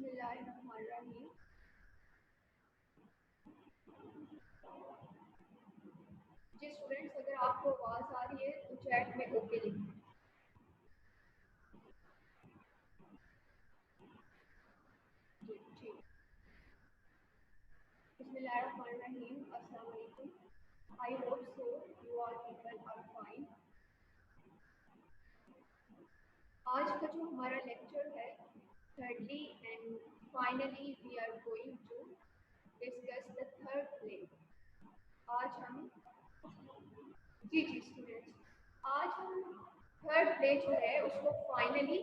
बिस्मिल्लाहिर्रहमानिर्रहीम। जी स्टूडेंट्स, अगर आपको आवाज़ आ रही है तो चैट में ओके लिखें। जी ठीक। बिस्मिल्लाहिर्रहमानिर्रहीम। अस्सलाम वालेकुम। I hope so you all people are fine. आज का जो हमारा लेक्चर है, thirdly and finally we are going to discuss the third play। आज हम जी स्टूडेंट्स, आज हम थर्ड प्ले जो है उसको फाइनली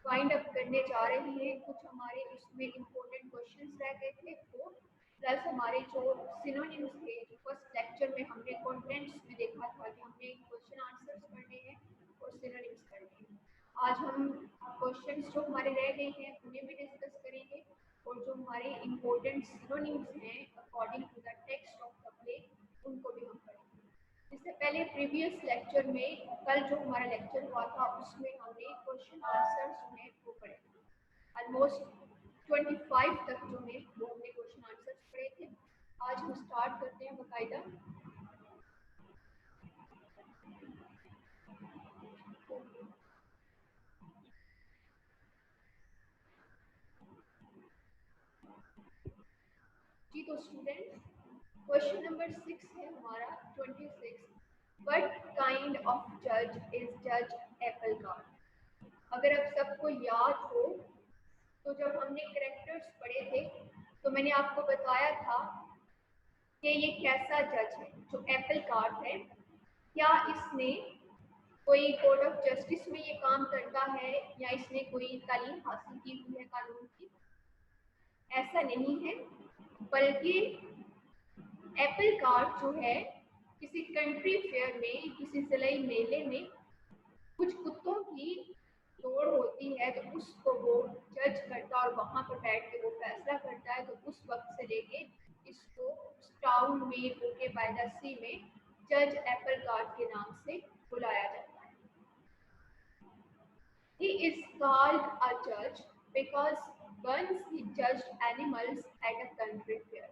फाइंड अप करने जा रहे हैं। कुछ हमारे उसमें इम्पोर्टेंट क्वेश्चंस रह गए थे वो, प्लस हमारे जो सिनोनिम्स थे जो फर्स्ट लेक्चर में हमने कंटेंट्स में देखा था कि हमने क्वेश्चन आंसर्स पढ़ने हैं और सिनोनिम्स पढ़ने हैं। आज हम क्वेश्चंस जो हमारे रह गए हैं उन्हें भी डिस्कस करेंगे और जो हमारे इम्पोर्टेंट सिनोनिम्स हैं according to the text of the play उनको भी हम पढ़ेंगे। इससे पहले प्रीवियस लेक्चर में कल जो हमारा लेक्चर हुआ था उसमें हमने क्वेश्चन आंसर्स जो हैं वो पढ़े थे। ऑलमोस्ट 25 तक जो है वो हमने क्वेश्चन आंसर्स पढ़े थे। आज हम स्टार्ट करते हैं बाकायदा। जी तो स्टूडेंट्स, क्वेश्चन नंबर 6 है हमारा 26। व्हाट काइंड ऑफ जज इज जज एप्पलकार। अगर आप सबको याद हो तो जब हमने कैरेक्टर्स पढ़े थे तो मैंने आपको बताया था कि ये कैसा जज है जो एप्पल कार्ड है। क्या इसने कोई कोर्ट ऑफ जस्टिस में ये काम करता है या इसने कोई तालीम हासिल की हुई है कानून की? ऐसा नहीं है, बल्कि एप्पल कार्ड जो है किसी कंट्री फेयर में, किसी सिलाई मेले में कुछ कुत्तों की दौड़ होती है तो उसको वो जज करता है और वहाँ पर बैठ के वो फैसला करता है। तो उस वक्त से लेके इसको टाउन में ओके बाय द सी में जज एप्पल कार्ड के नाम से बुलाया जाता है। He is called a judge because once he judged animals at a country fair।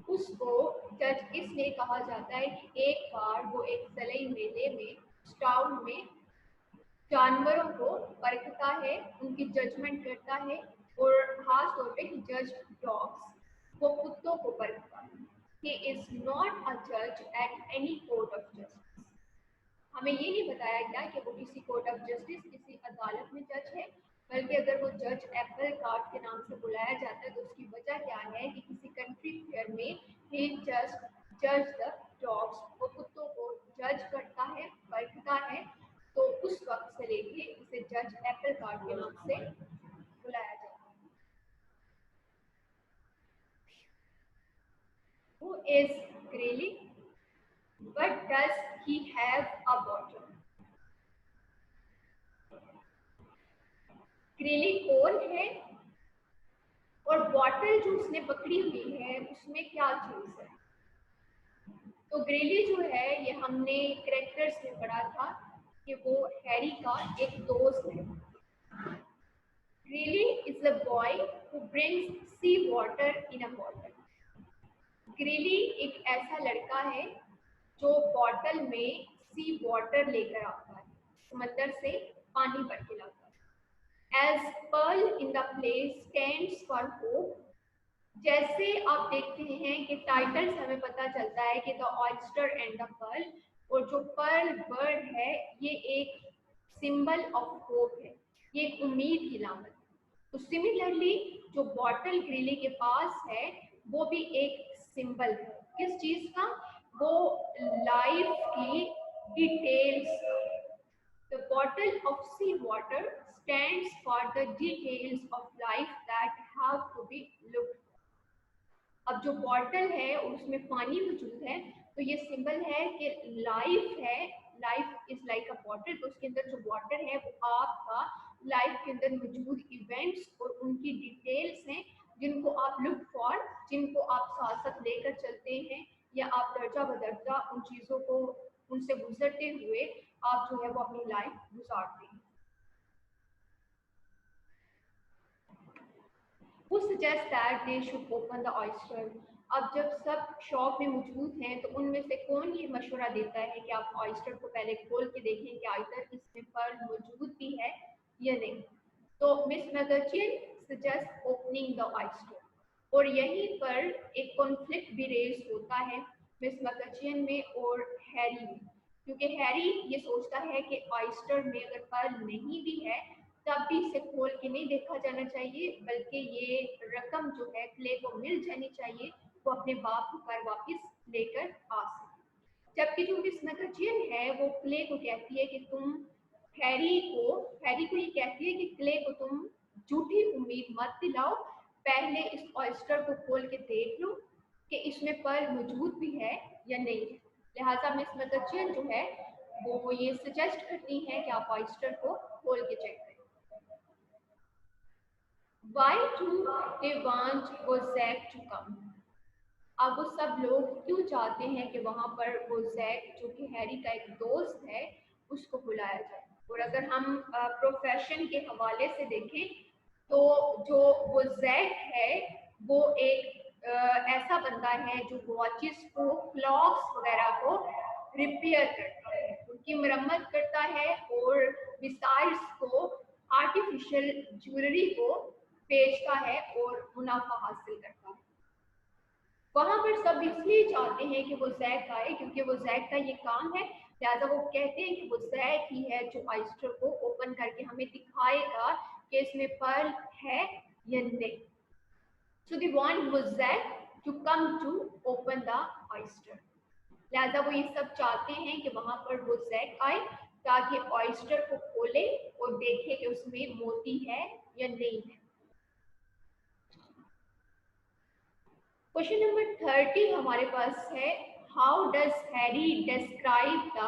उसको जज इसलिए कहा जाता है कि एक बार वो एक सलाई मेले में टाउन में जानवरों को परखता है, उनकी जजमेंट करता है और खास तौर पे जज डॉग्स, वो कुत्तों को परखता है। He is not a judge at any court of justice। हमें ये नहीं बताया गया कि वो किसी कोर्ट ऑफ जस्टिस, किसी अदालत में जज है, बल्कि अगर वो जज एप्पल कार्ड के नाम से बुलाया जाता है तो उसकी वजह क्या है कि किसी कंट्री फेयर में ही जस्ट जज द डॉग्स, वो कुत्तों को जज करता है, परखता है। तो उस वक्त से लेके इसे जज एप्पल कार्ड के नाम से बुलाया जाता है। Who is Greeley? But does he have a bottle? ग्रेली कौन है और बॉटल जो उसने पकड़ी हुई है उसमें क्या चीज है? तो ग्रेली जो है ये हमने कैरेक्टर्स में पढ़ा था कि वो हैरी का एक दोस्त है। Greely is a boy who brings sea water in a bottle. Greely एक ऐसा लड़का है जो बॉटल में सी वाटर लेकर आता है, समंदर से पानी भर के लाता है। As pearl in the play stands for hope। जैसे आप देखते हैं कि टाइटल से हमें पता चलता है कि the oyster and the pearl, और जो पर्ल बर्ड है ये एक सिंबल ऑफ होप है, ये एक उम्मीद की लामत है। तो सिमिलरली जो बॉटल ग्रिली के पास है वो भी एक सिंबल है। किस चीज का? वो लाइफ की details. The bottle of sea water stands for the details of life that have to be looked for। अब जो बॉटल है और उसमें पानी मौजूद है तो ये सिंबल है कि लाइफ है, life is like a bottle. तो उसके अंदर जो वाटर है वो आपका लाइफ के अंदर मौजूद इवेंट्स और उनकी डिटेल्स हैं जिनको आप लुक फॉर, जिनको आप साथ साथ लेकर चलते हैं या आप दर्जा बदर्जा उन चीज़ों को उनसे गुजरते हुए आप जो है वो अपनी लाइफ गुजारते हैं। who suggests that they should open the oyster. अब जब सब शॉप में मौजूद हैं तो उनमें से कौन ये मशवरा देता है कि आप ऑयस्टर को पहले खोल के देखें कि आइदर इसमें पर्ल मौजूद भी है या नहीं। तो Miss Magchian suggest opening the oyster, और यहीं पर एक कॉन्फ्लिक्ट भी रेज होता है मिस मैगचियन में और हैरी में, क्योंकि हैरी ये सोचता है कि ऑयस्टर में अगर पर्ल नहीं भी है तब भी इसे खोल के नहीं देखा जाना चाहिए, बल्कि ये रकम जो है क्ले को मिल जानी चाहिए, वो अपने बाप को घर वापस लेकर आ सके। जबकि जो मिस मैगचियन है वो क्ले को कहती है कि तुम हैरी को ये कहती है कि क्ले को तुम झूठी उम्मीद मत दिलाओ, पहले इस ऑयस्टर को खोल के देख लो कि इसमें पर्ल मौजूद भी है या नहीं है। लिहाजा मिस मैगचियन जो है वो ये सजेस्ट करती हैं कि आप ऑयस्टर को खोल के चेक करें। Why do they want Ozek to come? अब वो सब लोग क्यों चाहते हैं कि वहां पर ओज़ैक जो कि हैरी का एक दोस्त है उसको बुलाया जाए। और अगर हम प्रोफेशन के हवाले से देखें तो जो ओज़ैक है वो एक ऐसा बंदा है जो वॉचेस को, क्लॉक्स वगैरह को रिपेयर करता है, उनकी मरम्मत करता है और मिसाइल्स को, आर्टिफिशियल ज्वेलरी को बेचता है और मुनाफा हासिल करता है। वहां पर सब इसलिए चाहते हैं कि वो जैक आए क्योंकि वो जैक का ये काम है, लिहाजा वो कहते हैं कि वो जैक ही है जो ऑयस्टर को ओपन करके हमें दिखाएगा कि इसमें पर्ल है या नहीं। सो दे वांट वो Jack to come to open the oyster. लिहाजा वो ये सब चाहते हैं कि वहां पर वो जैक आए ताकि ऑयस्टर को खोले और देखे कि उसमें मोती है या नहीं है। क्वेश्चन नंबर 30 हमारे पास है, how does Harry describe the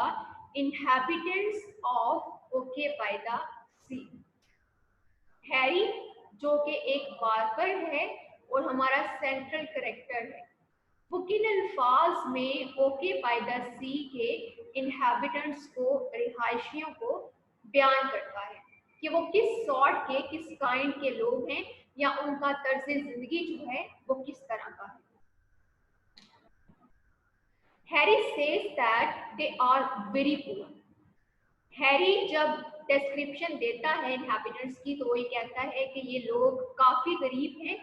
inhabitants of okay by the sea. Harry जो कि एक बार्बर है और हमारा सेंट्रल कैरेक्टर है, वो किन अल्फाज में ओके बाय द सी के इनहैबिटेंट्स को, रिहायशियों को बयान करता है कि वो किस सॉर्ट के, किस काइंड के लोग हैं या उनका तर्ज जिंदगी जो है वो किस तरह का है। Harry says that they are very poor. Harry जब डिस्क्रिप्शन देता है इनहैबिटेंट्स की तो ये कहता है कि ये लोग काफी गरीब हैं।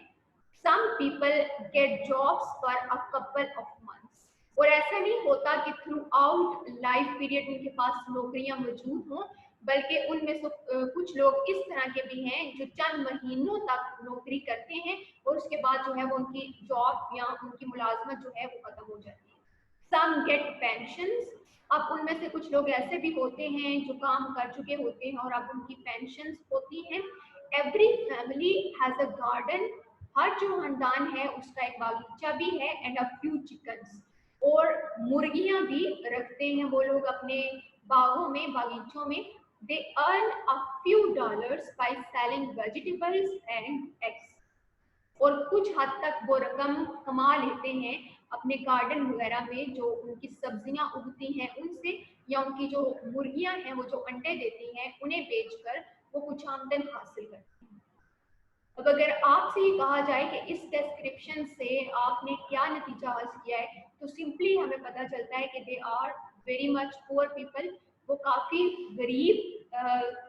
Some people get jobs for a couple of months, और ऐसा नहीं होता कि थ्रू आउट लाइफ पीरियड उनके पास नौकरियां मौजूद हों, बल्कि उनमें से कुछ लोग इस तरह के भी हैं जो चंद महीनों तक नौकरी करते हैं और उसके बाद जो है वो उनकी जॉब या उनकी मुलाजमत जो है वो खत्म हो जाती है। सम गेट पेंशंस, अब उनमें से कुछ लोग ऐसे भी होते हैं जो काम कर चुके होते हैं और अब उनकी पेंशंस होती हैं। Every family has a garden, हर जो खानदान है उसका एक बागीचा भी है, एंड अ फ्यू चिकन्स, और मुर्गियां भी रखते हैं वो लोग अपने बागों में, बागीचों में। They earn a few dollars by selling vegetables and eggs, और कुछ हद तक वो रकम कमा लेते हैं अपने गार्डन वगैरह में जो उनकी सब्जियां उगती हैं उनसे, या उनकी जो मुर्गियां हैं वो जो अंडे देती हैं उन्हें बेचकर वो कुछ आमदन हासिल करती हैं। अब अगर आपसे ये कहा जाए कि इस डिस्क्रिप्शन से आपने क्या नतीजा हासिल किया है, तो सिंपली हमें पता चलता है कि they are very much poor people, वो काफ़ी गरीब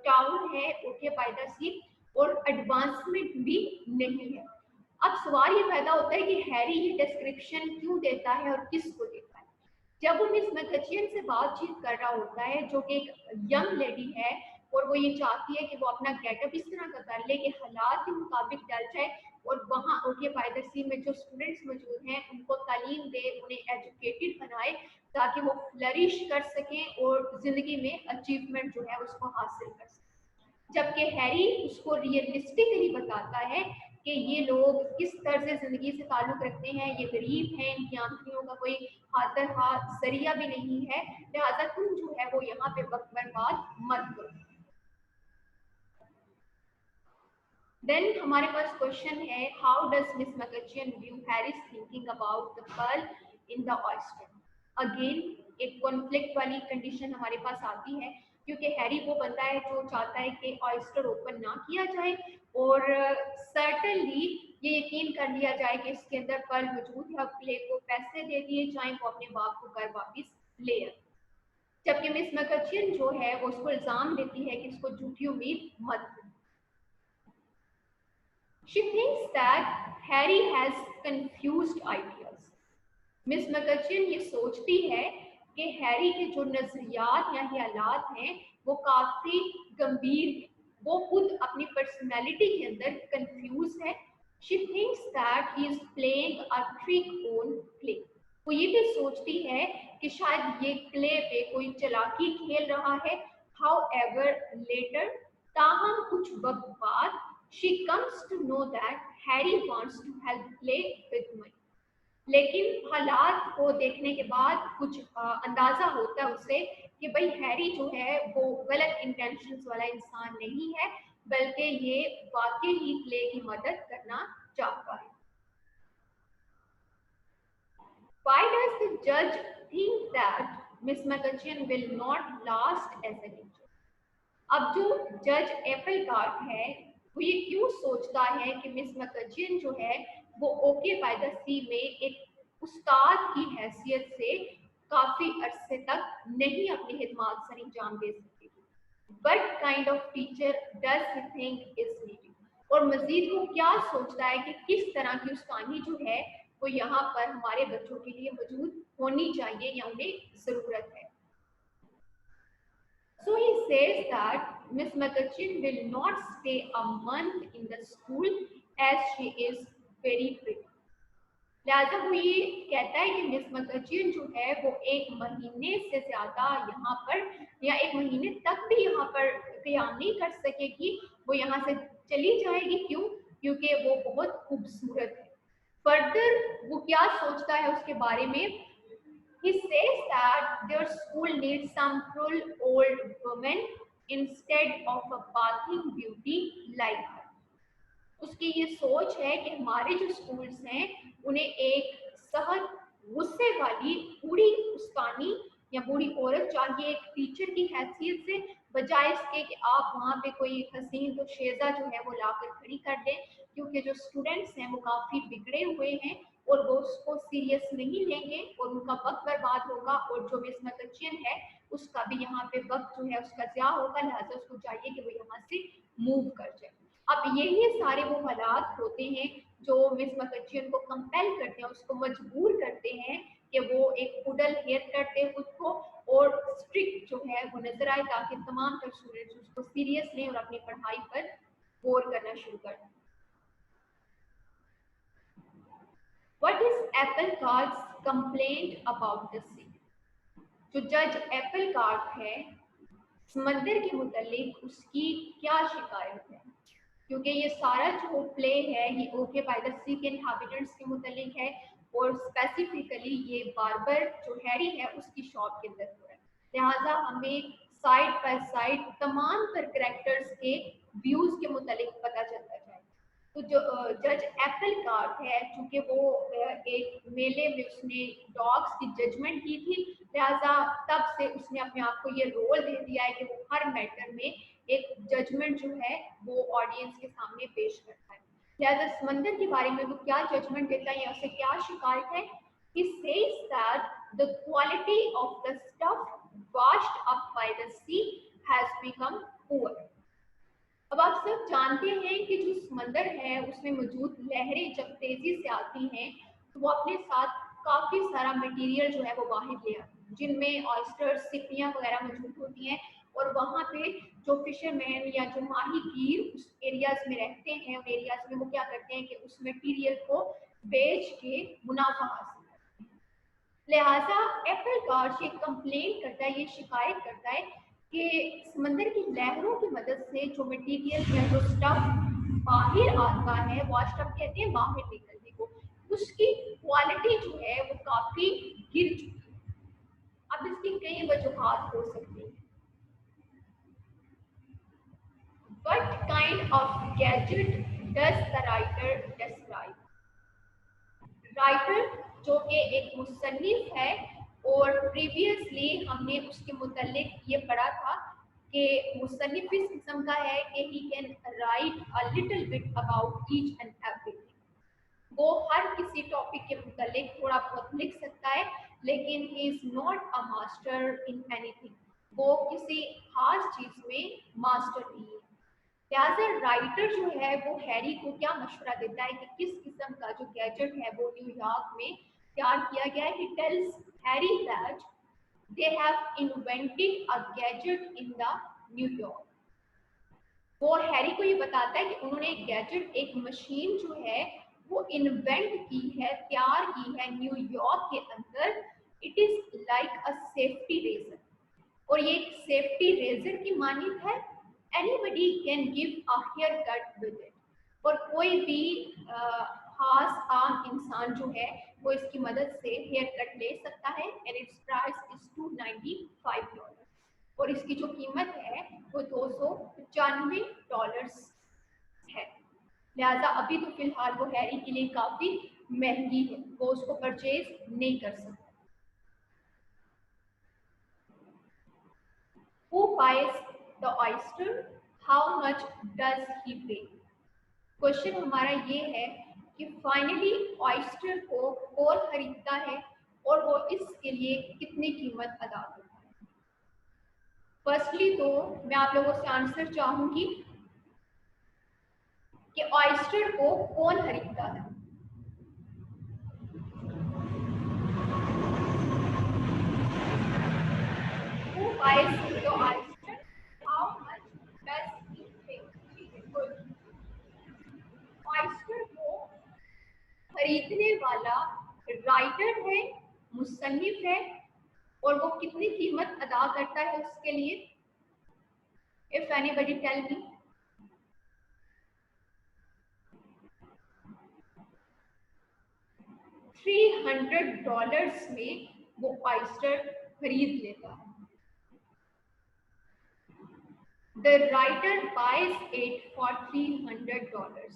टाउन है ओके बाय द सी, और एडवांसमेंट भी नहीं है। अब सवाल ये पैदा होता है कि हैरी ये डिस्क्रिप्शन क्यों देता है और किसको देता है। जब वो मिस मैगचियन से बातचीत कर रहा होता है जो कि एक यंग लेडी है और वो ये चाहती है कि वो अपना गेटअप इस तरह का कर ले कि हालात के मुताबिक डल जाए और वहाँ ओके बाय द सी में जो स्टूडेंट्स मौजूद हैं उनको तालीम दे, उन्हें एजुकेटेड बनाए ताकि वो फ्लरिश कर सकें और ज़िंदगी में अचीवमेंट जो है उसको हासिल कर सकें। जबकि हैरी उसको रियलिस्टिकली बताता है कि ये लोग किस तर्ज जिंदगी से ताल्लुक रखते हैं, ये गरीब हैं, इनकी आमदनियों का कोई हाथर हाथ जरिया भी नहीं है, लिहाजा तुम जो है वो यहाँ पे वक्त बर्बाद मत करो। देन हमारे पास क्वेश्चन है, how does Miss Magchian view Harry's thinking about the pearl in the oyster. Again एक कॉन्फ्लिक्ट वाली कंडीशन हमारे पास आती है क्योंकि हैरी वो बंदा है जो चाहता है कि ऑयस्टर ओपन ना किया जाए, और सर्टनली ये यकीन कर लिया जाए कि इसके अंदर पर्ल मौजूद है, और क्ले को पैसे दे दिए जाए, वो अपने बाप को घर वापस ले आए। जबकि मिस मैकचियन जो है वो उसको इल्जाम देती है कि इसको झूठी उम्मीद मत करो। She thinks that Harry has confused ideas. Miss Macchian ये सोचती है कि हैरी के जो नजरियात या ख्यालात हैं वो काफी गंभीर हैं, वो खुद अपनी पर्सनैलिटी के अंदर कंफ्यूज है। She thinks that he is playing a trick on clay. वो ये भी सोचती है कि शायद ये क्ले पे कोई चालाकी खेल रहा है। हाउ एवर लेटर, ताहम कुछ वक्त बाद, she comes to know that Harry wants to help Clay with money. लेकिन हालात को देखने के बाद कुछ अंदाजा होता है उसे कि भाई हैरी जो है वो गलत इंटेंशंस वाला इंसान नहीं है, बल्कि ये वाकई ही क्ले की मदद करना चाहता है। Why does the judge think that Miss McCutcheon will not last as a teacher? अब जो जज एप्पल कार्ट है वो ये क्यों सोचता है कि मिस मैकचियन जो है वो ओके बाय द सी में एक उस्ताद की हैसियत से काफी अरसे तक नहीं अपनी खिदमत सर अंजाम दे सकेगी। What kind of teacher does he think is needed, और मजीद वो क्या सोचता है कि किस तरह की उस्तानी जो है वो यहाँ पर हमारे बच्चों के लिए मौजूद होनी चाहिए या उन्हें जरूरत है। So he says that Miss McCutcheon will not stay a month in the school as she is very pretty. लिहाजा वो ये कहता है कि मिस मैकचियन जो है वो एक महीने से ज्यादा यहाँ पर या एक महीने तक भी यहाँ पर क़याम नहीं कर सकेगी, वो यहाँ से चली जाएगी। क्यों? क्योंकि वो बहुत खूबसूरत है। फर्दर वो क्या सोचता है उसके बारे में, he says that their school needs some cruel old woman instead of a bathing beauty like her. उसकी ये सोच है कि हमारे जो स्कूल्स हैं उन्हें एक सहज गुस्से वाली बूढ़ी उस्तानी या बूढ़ी औरत चाहिए एक टीचर की हैसियत से, बजाय इसके कि आप वहाँ पे कोई हसीन तो शेजा जो है वो लाकर खड़ी कर दें, क्योंकि जो स्टूडेंट्स हैं वो काफ़ी बिगड़े हुए हैं और वो उसको सीरियस नहीं लेंगे और उनका वक्त बर्बाद होगा, और जो मिस मैकचियन है उसका भी यहाँ पे वक्त जो है उसका ज़्या होगा। लिहाजा उसको चाहिए कि वो यहाँ से मूव कर जाए। अब यही सारे वो हालात होते हैं जो मिस मैकचियन को कंपेल करते हैं, उसको मजबूर करते हैं कि वो एक पुडल हेयर कट दे खुद को और स्ट्रिक्ट जो है वो नजर आए, ताकि तमाम तर स्टूडेंट्स उसको सीरियस लें और अपनी पढ़ाई पर गौर करना शुरू कर दें। What is Apple cards complaint about the sea? जो जज एप्पल कार्ड है समंदर के मुतालिक उसकी क्या शिकायत है? क्योंकि ये सारा जो प्ले है ये ओके बाय द सी के इनहैबिटेंट्स के मुतालिक है, और स्पेसिफिकली ये बार्बर जो हैरी है उसकी शॉप के अंदर हो रहा है। लिहाजा हमें साइड बाय साइड तमाम पर कैरेक्टर्स के व्यूज के मुतालिक पता चलता जाए। तो जो जज एप्पल कार्ड है, चूंकि वो एक मेले में उसने डॉग्स की जजमेंट की थी, लिहाजा तब से उसने अपने आप को ये रोल दे दिया है कि वो हर मैटर में एक जजमेंट जो है वो ऑडियंस के सामने पेश करता है। लिहाजा समंदर के बारे में वो क्या जजमेंट देता है या उसे क्या शिकायत है? He says that the quality of the stuff washed up by the sea has become poor. अब आप सब जानते हैं कि जो समंदर है उसमें मौजूद लहरें जब तेजी से आती हैं तो वो अपने साथ काफ़ी सारा मटेरियल जो है वो बाहर ले आती हैं, जिनमें ऑयस्टर्स, सिपियाँ वगैरह मौजूद होती हैं, और वहाँ पे जो फिशरमैन या जो माहीगीर उस एरियाज में रहते हैं, उन एरियाज में वो क्या करते हैं कि उस मटेरियल को बेच के मुनाफा हासिल करते हैं। लिहाजा एप्पल कार्ड ये कंप्लेन करता है, ये शिकायत करता है कि समंदर की लहरों की मदद से जो मटेरियल है, जो स्टफ बाहर आता है, वॉश अप कहते हैं बाहर निकलने को, उसकी क्वालिटी जो है वो काफ़ी गिर चुकी है। अब इसकी कई वजूहात हो सकती हैं। What kind of gadget does the writer describe? Writer जो कि एक मुसन्निफ है, और प्रीवियसली हमने उसके मुतालिक ये पढ़ा था कि मुसन्निफ इस किस्म का है कि he can write a little bit about each and everything. वो हर किसी टॉपिक के मुतालिक थोड़ा बहुत लिख सकता है, लेकिन he is not a master in anything. वो किसी खास चीज में मास्टर नहीं है। लिहाजा राइटर जो है वो हैरी को क्या मशवरा देता है कि किस किस्म का जो गैजेट है वो न्यूयॉर्क में तैयार किया गया है। He tells Harry that they have invented a gadget in the New York. वो हैरी को ये बताता है कि उन्होंने एक गैजेट, एक मशीन जो है वो इन्वेंट की है, तैयार की है न्यूयॉर्क के अंदर। It is like a safety razor, और ये एक सेफ्टी रेजर की मानिंद है। Anybody can give a haircut with it, और कोई भी खास आम इंसान जो है वो इसकी मदद से हेयर कट ले सकता है। एंड इट्स प्राइस इज $295, और इसकी जो कीमत है वो $295 है। लिहाजा अभी तो फिलहाल वो हैरी के लिए काफी महंगी है, वो उसको परचेज नहीं कर सकता। Who buys the oyster? How much does he pay? Question हमारा ये है कि फाइनली ऑयस्टर को कौन खरीदता है और वो इसके लिए कितनी कीमत अदा करता है। फर्स्टली तो मैं आप लोगों से आंसर चाहूंगी कि ऑयस्टर को कौन खरीदता है। Who buys the oyster? How much does he pay? ठीक है, good. ऑयस्टर को खरीदने वाला राइटर है, मुसन्निफ है, और वो कितनी कीमत अदा करता है उसके लिए। If anybody tell me. $300 में वो ऑयस्टर खरीद लेता है। The writer buys it for $300।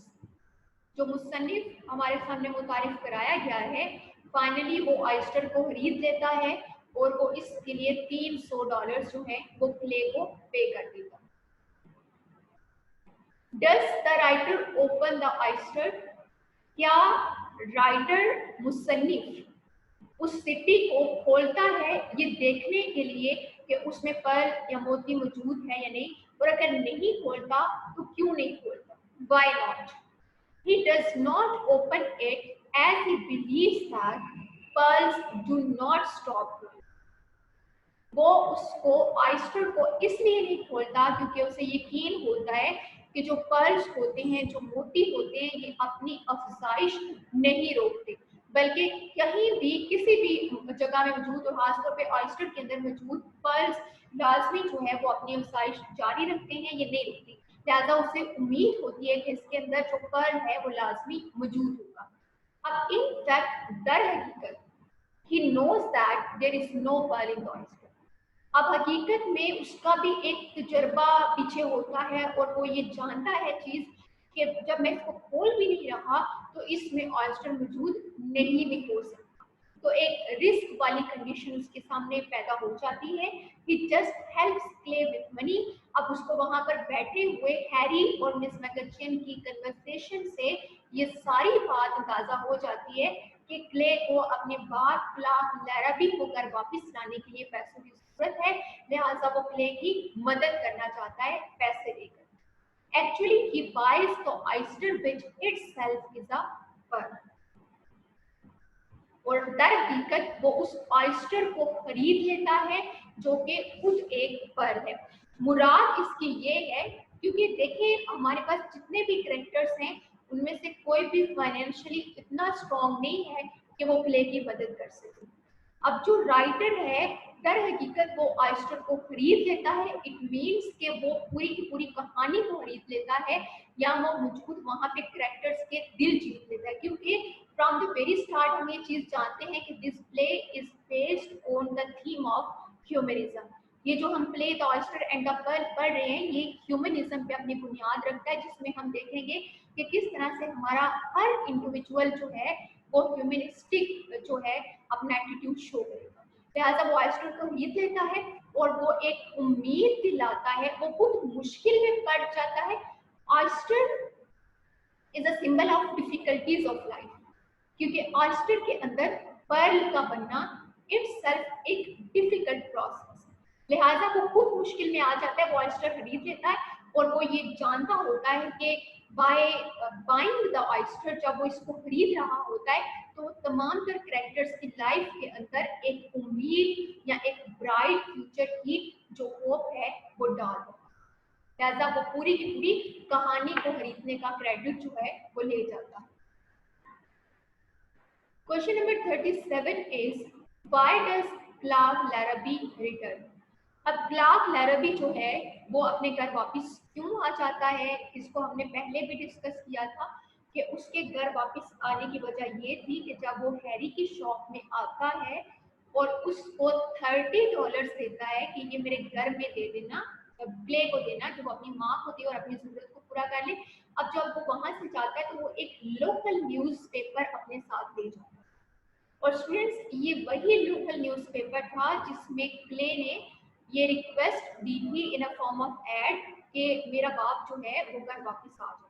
जो मुसन्निफ हमारे सामने मुतारिफ कराया गया है, फाइनली वो ऑयस्टर को खरीद लेता है और वो इसके लिए $300 जो है वो क्ले को पे कर देता है। Does the writer open the oyster? क्या राइटर, मुसन्निफ उस सिटी को खोलता है ये देखने के लिए कि उसमें पर्ल या मोती मौजूद है या नहीं, और अगर नहीं खोलता तो क्यों नहीं खोलता? Why not? He does not open it as he believes that pearls do not stop growing. वो उसको ऑयस्टर को इसलिए नहीं खोलता क्योंकि उसे यकीन होता है कि जो पर्ल्स होते हैं, जो मोती होते हैं, ये अपनी अफजाइश नहीं रोकते, बल्कि कहीं भी किसी भी जगह में मौजूद, और खासतौर पे ऑयस्टर के अंदर मौजूद पर्ल्स लाजमी जो है वो अपनी अफजाइश जारी रखते हैं, ये नहीं रुकती। लिहाजा उसे उम्मीद होती है कि इसके अंदर जो पर्ल है वो लाजमी मौजूद होगा। अब इन फैक्ट दर हकीकत he knows that there is no pearl in the oyster. अब हकीकत में उसका भी एक तजर्बा पीछे होता है, और वो ये जानता है चीज कि जब मैं इसको खोल भी नहीं रहा तो इसमें ऑयस्टर मौजूद नहीं भी हो सकता। तो एक रिस्क वाली कंडीशन उसके सामने पैदा हो जाती है। He just helps Clay with money. अब उसको वहां पर बैठे हुए हैरी और मिस मैकगचियन की कन्वर्सेशन से ये सारी बात अंदाजा हो जाती है कि क्ले को अपने बाप क्लार्क लैराबी को घर वापस लाने के लिए पैसों की जरूरत है। लिहाजा वो क्ले की मदद करना चाहता है पैसे देकर। Actually he buys the oyster which itself is a pearl, और दर हकीकत वो उस ऑयस्टर को खरीद लेता है जो कि खुद एक पर्ल है। मुराद इसकी ये है क्योंकि देखें हमारे पास जितने भी करेक्टर्स हैं उनमें से कोई भी फाइनेंशियली इतना स्ट्रॉन्ग नहीं है कि वो प्ले की मदद कर सके। अब जो राइटर है दर हकीकत वो ऑयस्टर को खरीद लेता है। इट मीन्स कि वो पूरी की पूरी कहानी को खरीद लेता है, या वो मौजूद वहां पे करेक्टर्स के दिल जीत लेता है, क्योंकि फ्रॉम द वेरी स्टार्ट हम ये चीज जानते हैं कि this play is based on the theme of humanism. ये जो हम play the oyster and the pearl पढ़ रहे हैं ये ह्यूमनिज्म पे अपनी बुनियाद रखता है, जिसमें हम देखेंगे कि किस तरह से हमारा हर इंडिविजुअल जो है वो ह्यूमनिस्टिक जो है अपना एटीट्यूड शो करेगा। लिहाजा वो ऑयस्टर को खरीद लेता है और वो एक उम्मीद दिलाता है। वो बहुत मुश्किल में पड़ जाता है। Oyster is a symbol of difficulties of life. क्योंकि ऑयस्टर के अंदर पर्ल का बनना इटसेल्फ एक डिफिकल्ट प्रोसेस, लिहाजा वो खुद मुश्किल में आ जाता है, वो ऑयस्टर खरीद लेता है और वो ये जानता होता है कि बाय बाइंग द ऑयस्टर, जब वो इसको खरीद रहा होता है तो तमाम तर कैरेक्टर्स की लाइफ के अंदर एक उम्मीद या एक ब्राइट फ्यूचर की जो होप है वो डाल रहा है, लिहाजा वो पूरी की पूरी कहानी को खरीदने का क्रेडिट जो है वो ले जाता है। Question number 37 is why does Clark Larabee return. अब क्लार्क लैराबी जो है वो अपने घर वापस क्यों आ जाता है, इसको हमने पहले भी डिस्कस किया था कि उसके घर वापस आने की वजह ये थी कि जब वो हैरी की शॉप में आता है और उसको $30 देता है कि ये मेरे घर में दे देना, प्ले को देना, जो वो अपनी माँ को दे और अपनी जरूरत को पूरा कर ले। अब जब वो वहां से जाता है तो वो एक लोकल न्यूज़पेपर अपने साथ ले जाता है और स्टूडेंट्स ये वही लोकल न्यूज़पेपर था जिसमें क्ले ने ये रिक्वेस्ट दी थी इन अ फॉर्म ऑफ एड कि मेरा बाप जो है वो घर वापस आ जाए।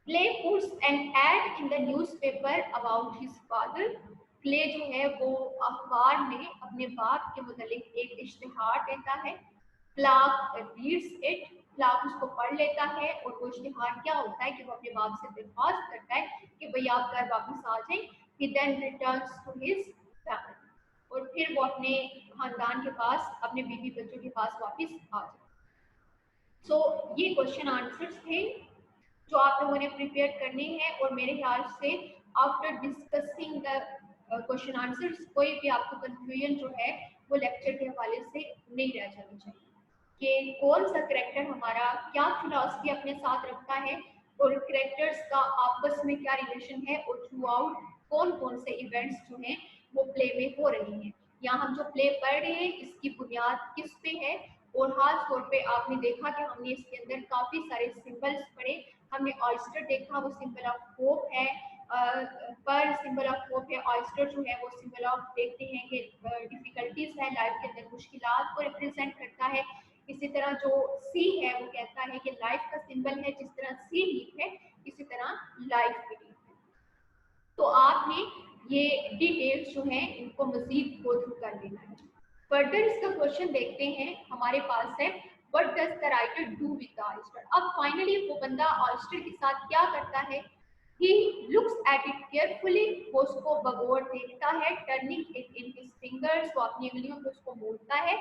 Clay puts an ad in the newspaper about his father. Clay जो है वो अखबार में अपने बाप के मुतालिक एक इश्तिहार देता है। क्लार्क रीड्स इट, क्लार्क उसको पढ़ लेता है और वो इश्तिहार क्या होता है कि वो अपने बाप से दरख्वास्त करता है कि भैया आप घर वापस आ जाएं। He then returns to his family और फिर वो अपने खानदान के पास, अपने बीवी बच्चों के पास वापस आ जाए। सो ये क्वेश्चन आंसर्स थे जो आप लोगों ने प्रिपेयर करने हैं और मेरे ख्याल से after discussing the question answers कोई भी आपको कंफ्यूजन जो है वो लेक्चर के हवाले से नहीं रह जानी चाहिए कि कौन सा करेक्टर हमारा क्या फिलॉसफी अपने साथ रखता है और करेक्टर्स का आपस में क्या रिलेशन है और थ्रू आउट कौन कौन से इवेंट्स जो हैं वो प्ले में हो रहे हैं, या हम जो प्ले पढ़ रहे हैं इसकी बुनियाद किस पे है। और खास तौर पे आपने देखा कि हमने इसके अंदर काफ़ी सारे सिंबल्स पढ़े। हमने ऑयस्टर देखा, वो सिंबल ऑफ होप है, पर सिंबल ऑफ होप है। ऑयस्टर जो है वो सिंबल ऑफ देखते हैं कि डिफिकल्टीज है लाइफ के अंदर, मुश्किलात को रिप्रेजेंट करता है। इसी तरह जो सी है वो कहता है कि लाइफ का सिंबल है, जिस तरह सी लीफ है इसी तरह लाइफ भी लीफ है। तो आपने ये डिटेल्स जो हैं इनको मजीद गो थ्रू कर लेना है। फर्दर इसका क्वेश्चन देखते हैं, हमारे पास है what does the writer do with the oyster. अब फाइनली वो बंदा ऑयस्टर के साथ क्या करता है, he looks at it carefully, वो उसको बगौर देखता है, turning it in his fingers, वो अपनी उंगलियों पे उसको मोड़ता है।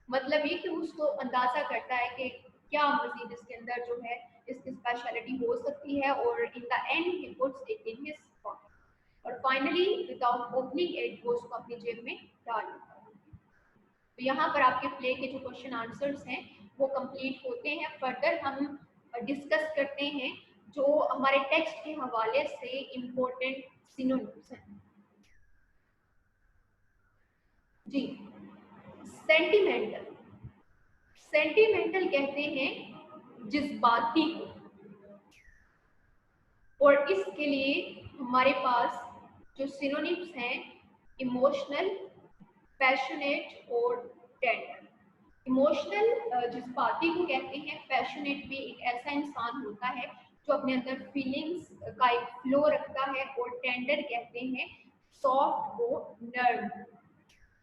मतलब ये कि उसको अंदाजा करता है कि क्या मजीद इसके अंदर जो है इसकी स्पेशलिटी हो सकती है और in the and he puts it in his pocket और फाइनली विदाउट ओपनिंग इट वो उसको अपनी जेब में डाल देता है। तो यहाँ पर आपके प्ले के जो क्वेश्चन आंसर्स हैं वो कंप्लीट होते हैं। फर्दर हम डिस्कस करते हैं जो हमारे टेक्स्ट के हवाले से इम्पोर्टेंट सिनोनिम्स हैं। जी, सेंटिमेंटल, सेंटिमेंटल कहते हैं जज्बाती को, और इसके लिए हमारे पास जो सिनोनिम्स हैं इमोशनल, पैशनेट और टेंडर। इमोशनल जज्बाती को कहते हैं, पैशनेट भी एक ऐसा इंसान होता है जो अपने अंदर फीलिंग्स का एक फ्लो रखता है, और टेंडर कहते हैं सॉफ्ट को नर्म।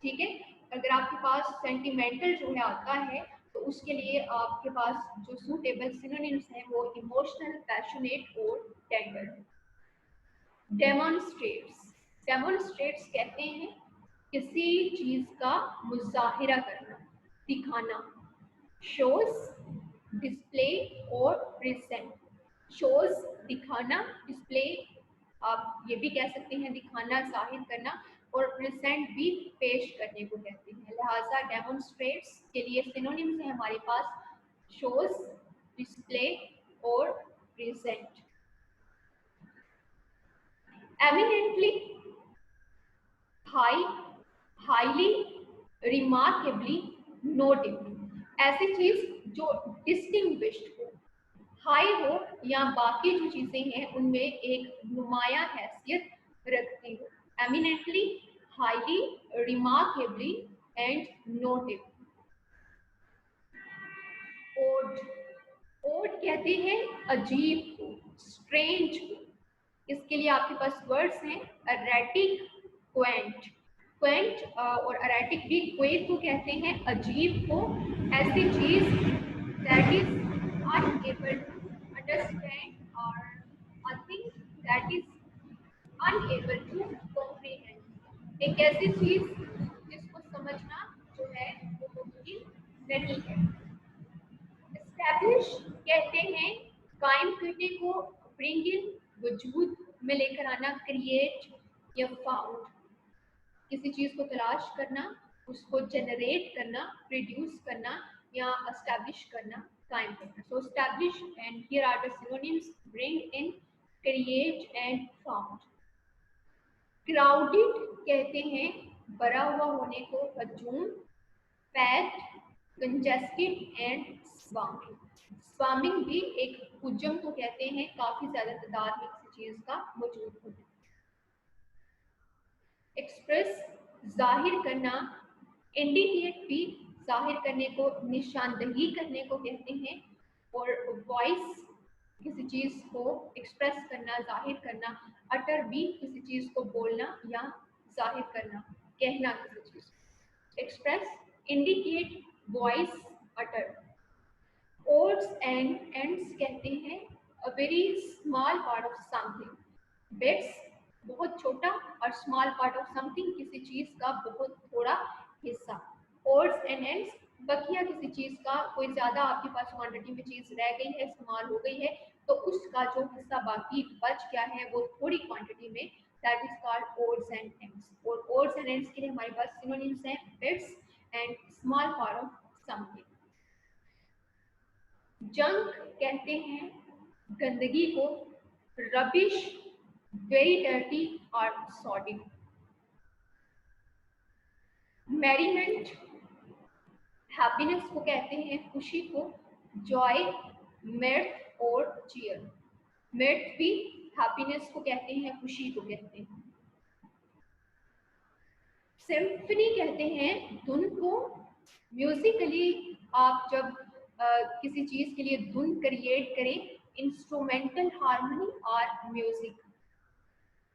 ठीक है, अगर आपके पास सेंटिमेंटल जो है आता है तो उसके लिए आपके पास जो सूटेबल सिनोनिम्स हैं वो इमोशनल, पैशनेट और टेंडर। डेमोन्स्ट्रेट्स, डेमोन्स्ट्रेट्स कहते हैं किसी चीज का मुजाहिरा करना, दिखाना। शोज, डिस्प्ले और प्रेजेंट। शोज दिखाना, डिस्प्ले आप ये भी कह सकते हैं दिखाना, जाहिर करना, और प्रेजेंट भी पेश करने को कहते हैं। लिहाजा डेमोन्स्ट्रेट्स के लिए सिनोनिम्स है हमारे पास शोज, डिस्प्ले और present. Eminently, high, highly, remarkably, notably, ऐसी चीज जो डिस्टिंग्विश्ड हो, हाई हो या बाकी जो चीजें हैं उनमें एक नुमाया हैसियत रखती हो। Eminently, highly, remarkably and notably. Odd, odd कहते हैं अजीब को, स्ट्रेंज को। इसके लिए आपके पास वर्ड्स हैं एरेटिक, क्वेंट। क्वेंट और एरेटिक भी, क्वेंट को कहते हैं अजीब को, ऐसी चीज that is unable to understand और I think that is unable to comprehend. एक ऐसी चीज जिसको समझना जो है वो मुमकिन नहीं है। एस्टैब्लिश कहते हैं कायम करने को, ब्रिंग इन, वजूद में लेकर आना, क्रिएट या फाउंड, किसी चीज को तलाश करना, उसको जनरेट करना, प्रोड्यूस करना या एस्टैब्लिश करना, कायम करना। So establish and here are the synonyms, bring in, create and found. Crowded कहते हैं भरा हुआ होने को, हजूम, packed, congested and swarming. Swarming भी एक हुजम को कहते हैं, काफी ज्यादा तादाद में किसी चीज का मौजूद होना। एक्सप्रेस जाहिर करना, इंडिकेट भी जाहिर करने को, निशानदही करने को कहते हैं। और वॉइस किसी चीज को एक्सप्रेस करना, जाहिर करना। अटर भी किसी चीज को बोलना या जाहिर करना, कहना किसी चीज। Express, indicate, voice, utter. Odds and ends कहते हैं a very small part of something. Bits बहुत छोटा और स्मॉल पार्ट ऑफ समथिंग किसी चीज का बहुत थोड़ा हिस्सा। ओड्स एंड एंड्स बकिया किसी चीज का, कोई ज्यादा आपके पास क्वांटिटी में चीज रह गई है, इस्तेमाल हो गई है, तो उसका जो हिस्सा बाकी बच गया है वो थोड़ी क्वांटिटी में, that is called odds and ends. और ओड्स एंड एंड्स के लिए हमारे पास सिनोनिम्स हैं bits and small part of something. Junk कहते हैं गंदगी को, रबिश, वेरी डर्टी और सॉडिक। मैरीमेंट हैप्पीनेस को कहते हैं, खुशी को, जॉय, मिर्थ और चीयर। मिर्थ भी हैप्पीनेस को कहते हैं, खुशी को कहते हैं। सिम्फनी कहते हैं धुन को। म्यूजिकली आप जब किसी चीज के लिए धुन क्रिएट करें, इंस्ट्रूमेंटल हार्मनी और म्यूजिक,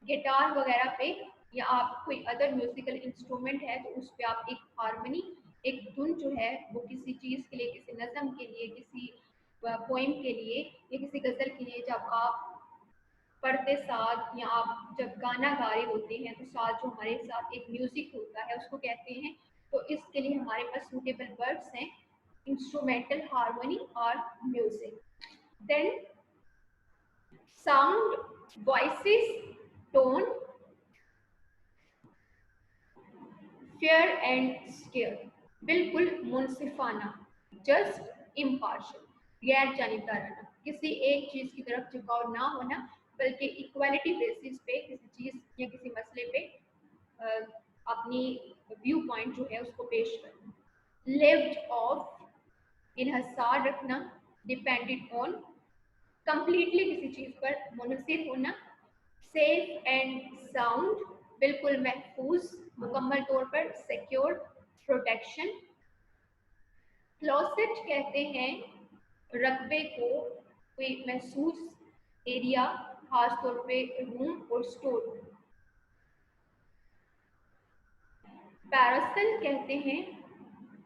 गिटार वगैरह पे या आप कोई अदर म्यूजिकल इंस्ट्रूमेंट है तो उस पे आप एक हार्मनी, एक धुन जो है वो किसी चीज के लिए, किसी नज़म के लिए, किसी पोएम के लिए या किसी गजल के लिए, जब आप पढ़ते साथ या आप जब गाना गा रहे होते हैं तो साथ जो हमारे साथ एक म्यूजिक होता है उसको कहते हैं। तो इसके लिए हमारे पास सूटेबल वर्ड्स हैं इंस्ट्रूमेंटल, हार्मनी और music. Then sound, voices, tone, fair and square, बिल्कुल मुनसिफाना, जस्ट इम्पार्शल, गैर जानिबदाराना, किसी एक चीज की तरफ झुकाव ना होना बल्कि इक्वालिटी बेसिस पे किसी चीज या किसी मसले पे अपनी व्यू पॉइंट जो है उसको पेश करना। लिव्ड ऑफ, इन्हसार रखना, डिपेंडेंट ऑन, कंप्लीटली किसी चीज पर मुनहसिर होना। सेफ एंड साउंड, बिल्कुल महफूज, मुकम्मल तौर पर, सिक्योर, प्रोटेक्शन। क्लोसेट कहते हैं रकबे को, कोई महसूस एरिया, खास तौर पे रूम और स्टोर रूम। पैरासल कहते हैं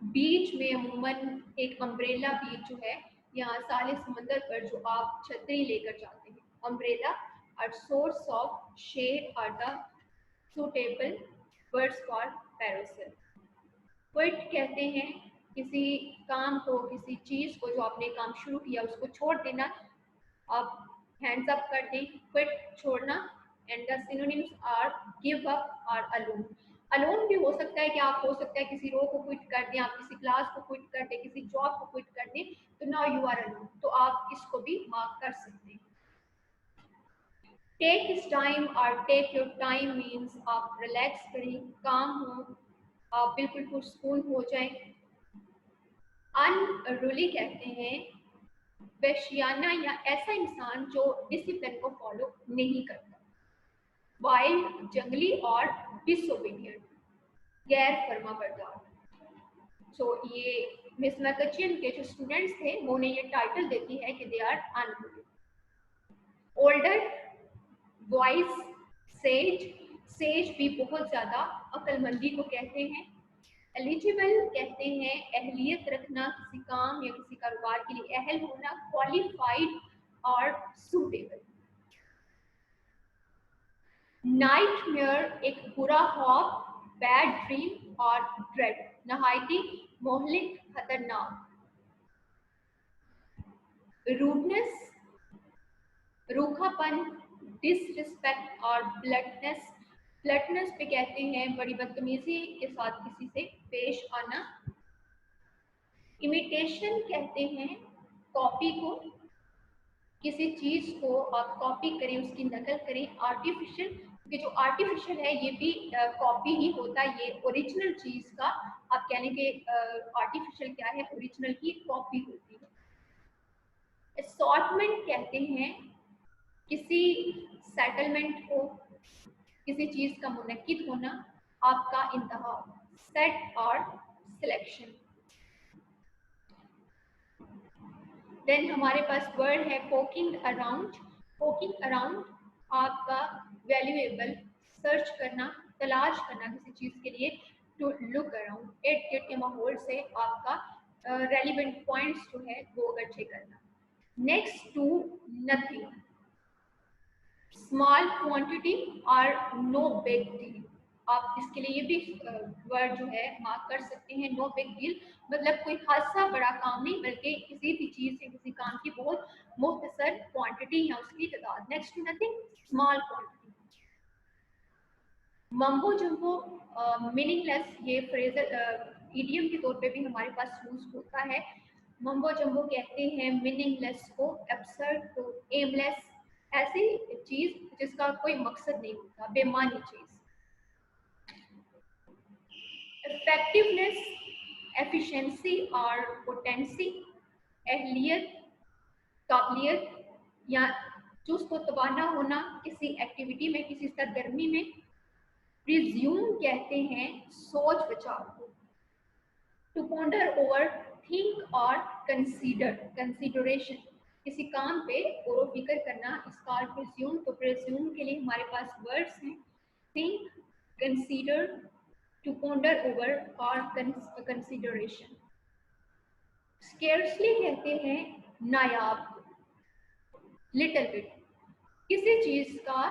बीच में अमूमन एक अम्ब्रेला बीच जो है, यहाँ साले समंदर पर जो आप छतरी लेकर जाते हैं। अम्ब्रेला और source of shade are the suitable words for parasol. Quit कहते हैं किसी काम को, किसी चीज को जो आपने काम शुरू किया उसको छोड़ देना, आप हैंड्स अप कर दें, क्विट छोड़ना। And the synonyms are give up और अलोन। अलोन भी हो सकता है कि आप, हो सकता है किसी रो को क्विट कर दें, आप किसी क्लास को क्विट कर दें, किसी जॉब को क्विट कर दें, तो नाउ यू आर अलोन, तो आप इसको भी मार्क कर सकते हैं। टेक हिज टाइम और टेक योर टाइम मीन्स आप रिलैक्स करें, काम हो, आप बिल्कुल पुरसकून हो जाए। अनरूली कहते हैं वहशियाना या ऐसा इंसान जो डिसिप्लिन को फॉलो नहीं करता। वाइल्ड, जंगली और डिसोबीडियंट, गैर फर्माबरदार। सो ये मिस मैकचियन के जो स्टूडेंट्स थे वो उन्हें ये टाइटल देती है कि they are unruly. Older, voice, sage, sage भी बहुत ज़्यादा अक्लमंदी को कहते हैं। एलिजिबल कहते हैं अहलियत रखना, किसी काम या किसी कारोबार के लिए अहल होना, क्वालिफाइड और सूटेबल। नाइटमेयर एक बुरा ख्वाब, बैड ड्रीम और ड्रेड, नहायती मोहलिक, खतरनाक। रूडनेस, रूखापन, डिसरिस्पेक्ट और ब्लंटनेस, ब्लंटनेस पे कहते हैं बड़ी बदतमीजी के साथ किसी से पेश आना। इमिटेशन कहते हैं कॉपी को, किसी चीज को आप कॉपी करें, उसकी नकल करें। आर्टिफिशियल, क्योंकि जो आर्टिफिशियल है ये भी कॉपी ही होता है, ये ओरिजिनल चीज का आप कहने के आर्टिफिशियल क्या है, ओरिजिनल की कॉपी होती है। असॉर्टमेंट कहते हैं किसी सेटलमेंट को, किसी चीज का मुनक्किद होना, आपका इंतहा। सेट और सिलेक्शन। देन हमारे पास वर्ड है पोकिंग अराउंड। पोकिंग अराउंड आपका वैल्यूएबल, सर्च करना, तलाश करना किसी चीज के लिए। टू लुक अराउंड, इर्द गिर्द के माहौल से आपका रेलिवेंट पॉइंट्स जो है वो इकट्ठे करना। Next to nothing, small quantity और नो बिग डील। आप इसके लिए ये भी वर्ड जो है मार्क कर सकते हैं, नो बिग डील मतलब कोई खासा बड़ा काम नहीं, बल्कि किसी भी चीज से किसी काम की बहुत मुख्तसर क्वांटिटी है उसकी तादाद। Next to nothing, small quantity. Mumbo jumbo, meaningless, ये फ्रेजल इडियम के तौर पे भी हमारे पास यूज होता है। मम्बो जम्बो कहते हैं मीनिंगलेस को, एब्सर्ड को, एमलेस, ऐसी चीज जिसका कोई मकसद नहीं होता, बेमानी चीज। इफेक्टिवनेस, एफिशिएंसी और पोटेंसी, अहलियत, काबिलियत या चुस्त व तवाना होना किसी एक्टिविटी में, किसी सरगर्मी में। प्रिज्यूम कहते हैं सोच विचार को। टू पॉन्डर ओवर, थिंक और कंसीडर, कंसीडरेशन, किसी काम पे गौर फिक्र करना, इसका प्रिज्यूम। तो प्रिज्यूम के लिए हमारे पास वर्ड्स हैं think, consider, to ponder over और कंसीडरेशन। स्केर्सली कहते हैं नायाब, लिटिल बिट, किसी चीज का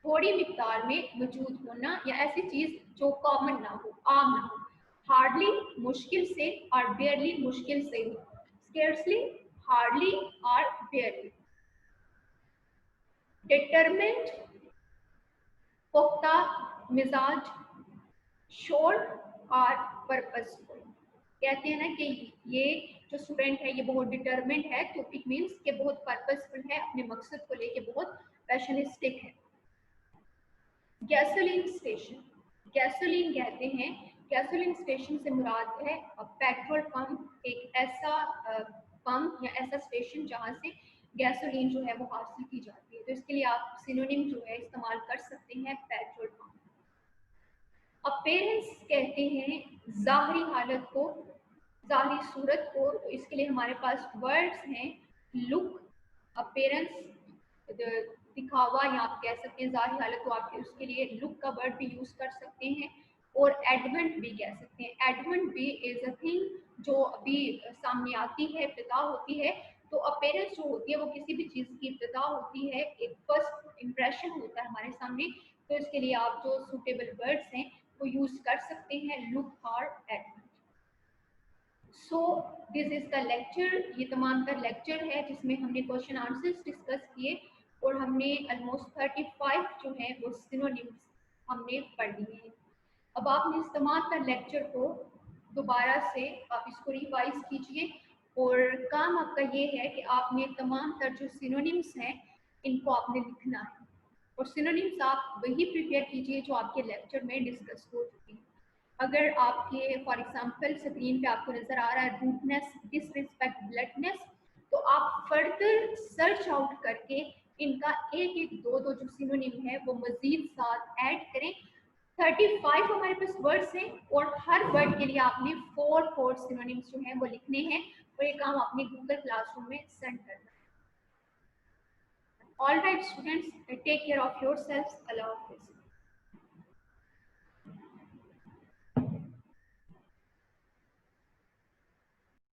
थोड़ी मिकदार में मौजूद होना या ऐसी चीज जो कॉमन ना हो, आम ना हो। हार्डली, मुश्किल से, और बेयरली, मुश्किल से हो। स्केर्सली, हार्डली और बेयरली। डिटरमिन्ड, पुख्ता मिजाज, शोर्ट और पर्पसफुल। कहते हैं ना कि ये जो स्टूडेंट है ये बहुत डिटरमिन्ड है, तो इट मीन्स कि बहुत पर्पसफुल है, अपने मकसद को लेके बहुत पैशनिस्टिक है। गैसोलीन स्टेशन, गैसोलीन कहते हैं, गैसोलीन स्टेशन से मुराद है पेट्रोल पंप, एक ऐसा पंप या ऐसा स्टेशन जहाँ से गैसोलीन जो है वो हासिल की जाती है। तो इसके लिए आप सिनोनिम जो है इस्तेमाल कर सकते हैं, पेट्रोल पंप। अपीयरेंस कहते हैं ज़ाहरी हालत को, ज़ाहरी सूरत को। तो इसके लिए हमारे पास वर्ड्स हैं लुक, अपीयरेंस, दिखावा, या आप कह सकते हैं ज़ाहिर हालत, तो आप उसके लिए लुक का वर्ड भी यूज़ कर सकते हैं। और एडवेंट भी कह सकते हैं। एडवेंट भी इज अ थिंग जो अभी सामने आती है, इब्तिदा होती है। तो अपीयरेंस जो होती है वो किसी भी चीज़ की इब्तिदा होती है, एक फर्स्ट इम्प्रेशन होता है हमारे सामने। तो इसके लिए आप जो सूटेबल वर्ड्स हैं वो यूज़ कर सकते हैं, लुक और advent. So this is the lecture, ये तमाम तर लेक्चर है जिसमें हमने क्वेश्चन आंसर्स डिस्कस किए और हमने ऑलमोस्ट 35 जो है वो सिनोनिम्स हमने पढ़ लिए हैं। अब आपने इस तमाम तर लेक्चर को दोबारा से आप इसको रिवाइज कीजिए और काम आपका ये है कि आपने तमाम तर जो सिनोनिम्स हैं इनको आपने लिखना है और सिनोनिम्स आप वही प्रिपेयर कीजिए जो आपके लेक्चर में डिस्कस हो चुकी है। अगर आपके फॉर एग्जांपल स्क्रीन पे आपको नज़र आ रहा है रूडनेस, डिसरिस्पेक्ट, ब्लंटनेस, तो आप फर्दर सर्च आउट करके इनका एक एक दो दो जो सिनोनिम है वो मजीद साथ ऐड करें। 35 हमारे पास वर्ड्स हैं और हर वर्ड के लिए आपने 4 सिनोनिम्स जो हैं वो लिखने हैं और ये काम आपने गूगल क्लासरूम में सेंड करना है। All right, students, take care of yourselves. Allah Hafiz.